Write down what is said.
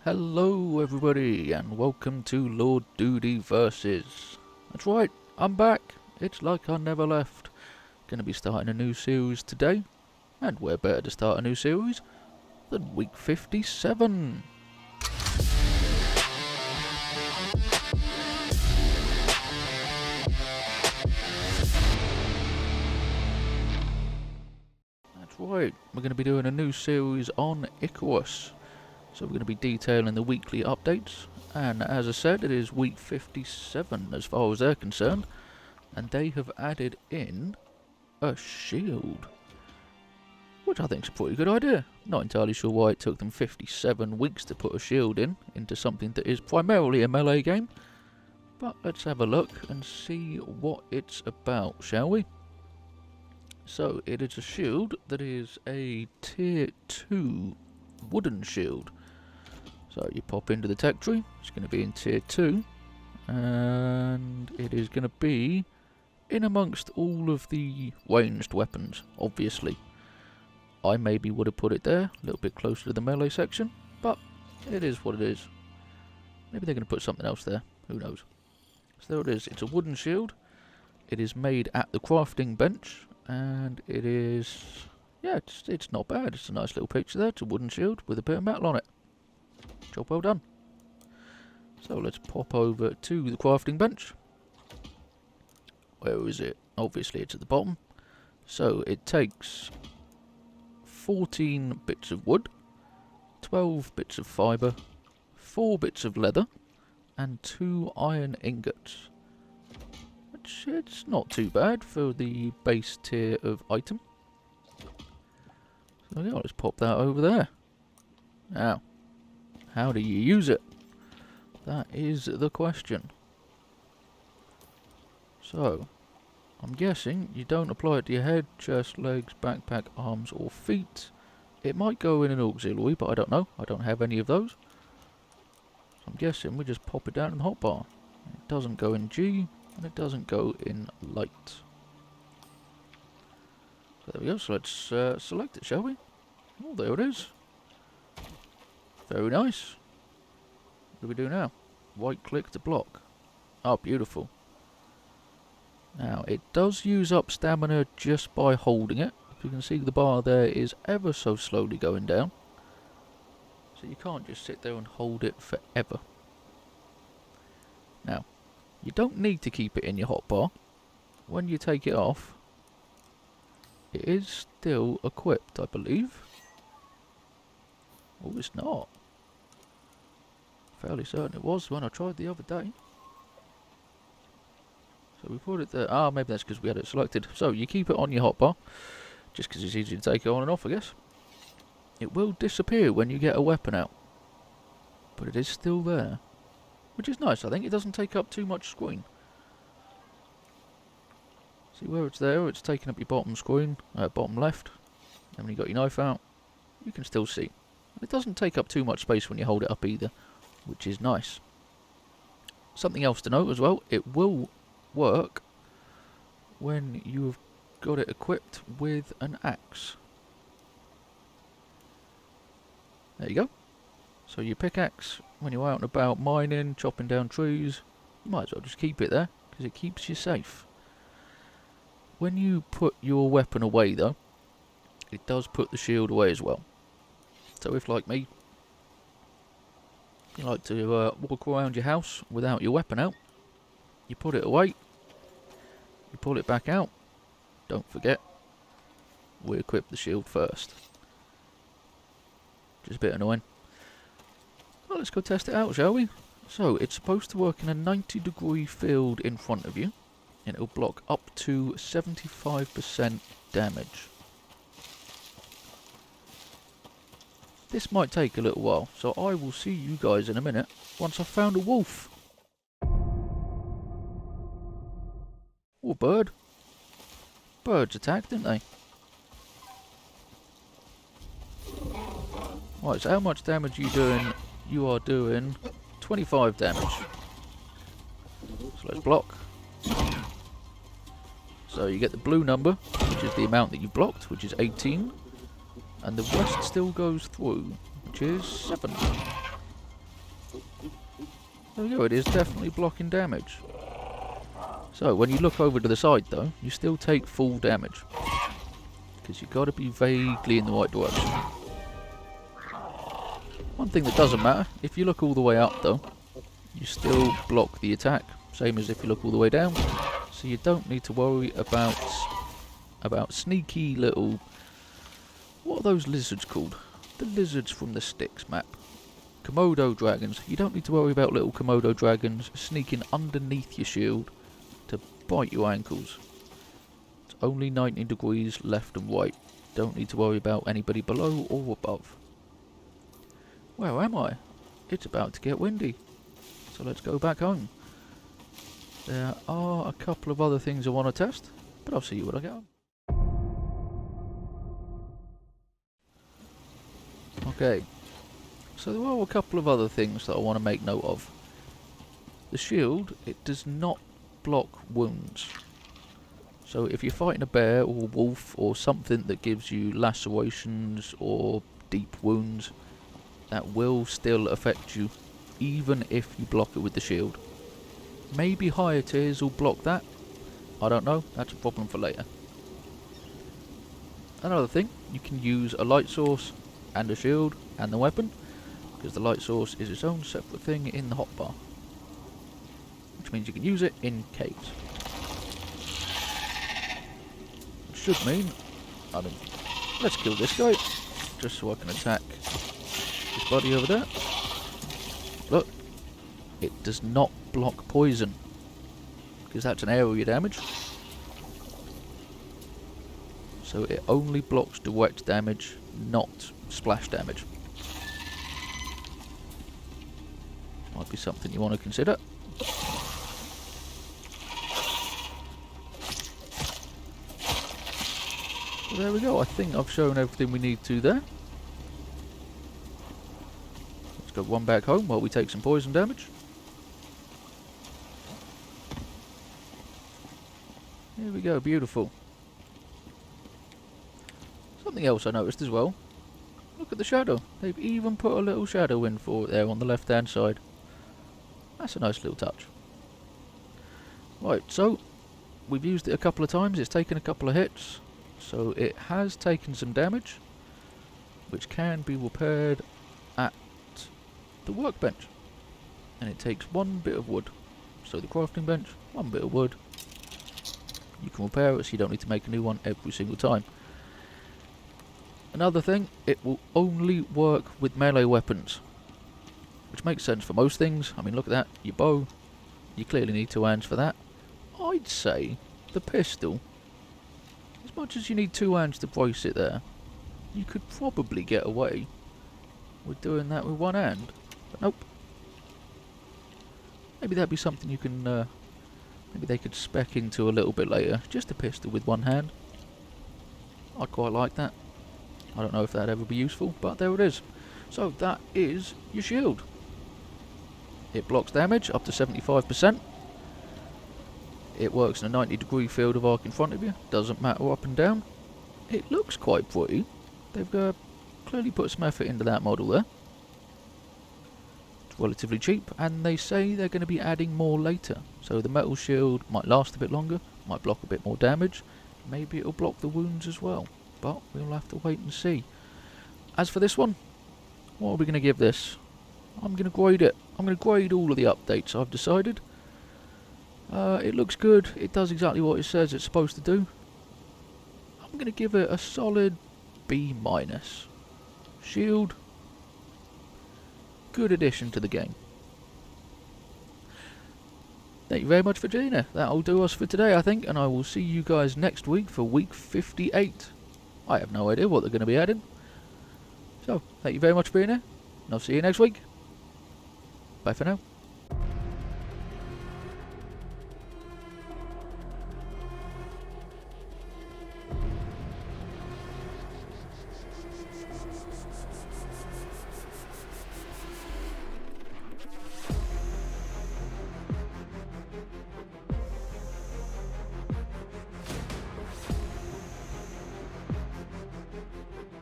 Hello everybody and welcome to Lord Duty Versus. That's right, I'm back. It's like I never left. Gonna be starting a new series today, and where better to start a new series than week 57. That's right, we're gonna be doing a new series on Icarus. So we're going to be detailing the weekly updates, and as I said, it is week 57 as far as they're concerned, and they have added in a shield, which I think is a pretty good idea. Not entirely sure why it took them 57 weeks to put a shield into something that is primarily a melee game, but let's have a look and see what it's about, shall we? So it is a shield that is a tier 2 wooden shield. So you pop into the tech tree, it's going to be in tier 2, and it is going to be in amongst all of the ranged weapons, obviously. I maybe would have put it there, a little bit closer to the melee section, but it is what it is. Maybe they're going to put something else there, who knows. So there it is, it's a wooden shield, it is made at the crafting bench, and it is, yeah, it's not bad, it's a nice little picture there, it's a wooden shield with a bit of metal on it. Job well done. So let's pop over to the crafting bench. Where is it? Obviously it's at the bottom. So it takes 14 bits of wood, 12 bits of fibre, 4 bits of leather, and 2 iron ingots. Which it's not too bad for the base tier of item. So yeah, let's pop that over there. Now, how do you use it? That is the question. So, I'm guessing you don't apply it to your head, chest, legs, backpack, arms or feet. It might go in an auxiliary, but I don't know. I don't have any of those. So I'm guessing we just pop it down in the hotbar. It doesn't go in G, and it doesn't go in light. So there we go, so let's select it, shall we? Oh, there it is. Very nice. What do we do now? Right click to block. Oh, beautiful. Now, it does use up stamina just by holding it. If you can see, the bar there is ever so slowly going down. So you can't just sit there and hold it forever. Now, you don't need to keep it in your hotbar. When you take it off, it is still equipped, I believe. Oh, it's not. Fairly certain it was when I tried the other day. So we put it there. Ah, maybe that's because we had it selected. So you keep it on your hotbar, just because it's easy to take it on and off, I guess. It will disappear when you get a weapon out, but it is still there, which is nice. I think it doesn't take up too much screen. See where it's there? It's taking up your bottom screen, bottom left. And when you got your knife out, you can still see. It doesn't take up too much space when you hold it up either, which is nice. Something else to note as well, it will work when you've got it equipped with an axe. There you go. So your pickaxe, when you're out and about mining, chopping down trees, you might as well just keep it there, because it keeps you safe. When you put your weapon away though, it does put the shield away as well. So if, like me, you like to walk around your house without your weapon out, you put it away, you pull it back out, don't forget, we equip the shield first. Just a bit annoying. Well, let's go test it out, shall we? So, it's supposed to work in a 90-degree field in front of you, and it'll block up to 75% damage. This might take a little while, so I will see you guys in a minute once I've found a wolf. Or a bird. Birds attacked, didn't they? Right, so how much damage are you doing? You are doing 25 damage. So let's block. So you get the blue number, which is the amount that you blocked, which is 18. And the rest still goes through, which is 7. There we go, it is definitely blocking damage. So, when you look over to the side though, you still take full damage. Because you've got to be vaguely in the right direction. One thing that doesn't matter, if you look all the way up though, you still block the attack. Same as if you look all the way down. So you don't need to worry about sneaky little... What are those lizards called? The lizards from the Styx map. Komodo dragons. You don't need to worry about little Komodo dragons sneaking underneath your shield to bite your ankles. It's only 90 degrees left and right. Don't need to worry about anybody below or above. Where am I? It's about to get windy. So let's go back home. There are a couple of other things I want to test, but I'll see you when I get home. Okay, so there are a couple of other things that I want to make note of. The shield, it does not block wounds. So if you're fighting a bear or a wolf or something that gives you lacerations or deep wounds, that will still affect you, even if you block it with the shield. Maybe higher tiers will block that. I don't know, that's a problem for later. Another thing, you can use a light source and a shield and the weapon, because the light source is its own separate thing in the hotbar. Which means you can use it in caves. Which should mean, let's kill this guy, just so I can attack his buddy over there. Look, it does not block poison, because that's an area damage. So it only blocks direct damage, not splash damage. Might be something you want to consider. Well, there we go, I think I've shown everything we need to there. Let's go one back home while we take some poison damage. Here we go, beautiful. Something else I noticed as well. Look at the shadow. They've even put a little shadow in for it there on the left hand side. That's a nice little touch. Right, so we've used it a couple of times. It's taken a couple of hits. So it has taken some damage, which can be repaired at the workbench. And it takes one bit of wood. So the crafting bench, one bit of wood. You can repair it so you don't need to make a new one every single time. Another thing, it will only work with melee weapons, which makes sense for most things. I mean, look at that, your bow, you clearly need 2 hands for that. I'd say the pistol, as much as you need 2 hands to brace it there, you could probably get away with doing that with 1 hand, but nope. Maybe that'd be something you can, maybe they could spec into a little bit later, just a pistol with 1 hand. I'd quite like that. I don't know if that'd ever be useful, but there it is. So that is your shield. It blocks damage up to 75%. It works in a 90-degree field of arc in front of you. Doesn't matter up and down. It looks quite pretty. They've clearly put some effort into that model there. It's relatively cheap, and they say they're going to be adding more later. So the metal shield might last a bit longer, might block a bit more damage. Maybe it'll block the wounds as well. But we'll have to wait and see. As for this one, what are we going to give this? I'm going to grade it. I'm going to grade all of the updates, I've decided. It looks good. It does exactly what it says it's supposed to do. I'm going to give it a solid B-. Shield, good addition to the game. Thank you very much for joining us. That'll do us for today, I think, and I will see you guys next week for week 58. I have no idea what they're going to be adding. So, thank you very much for being here, and I'll see you next week. Bye for now.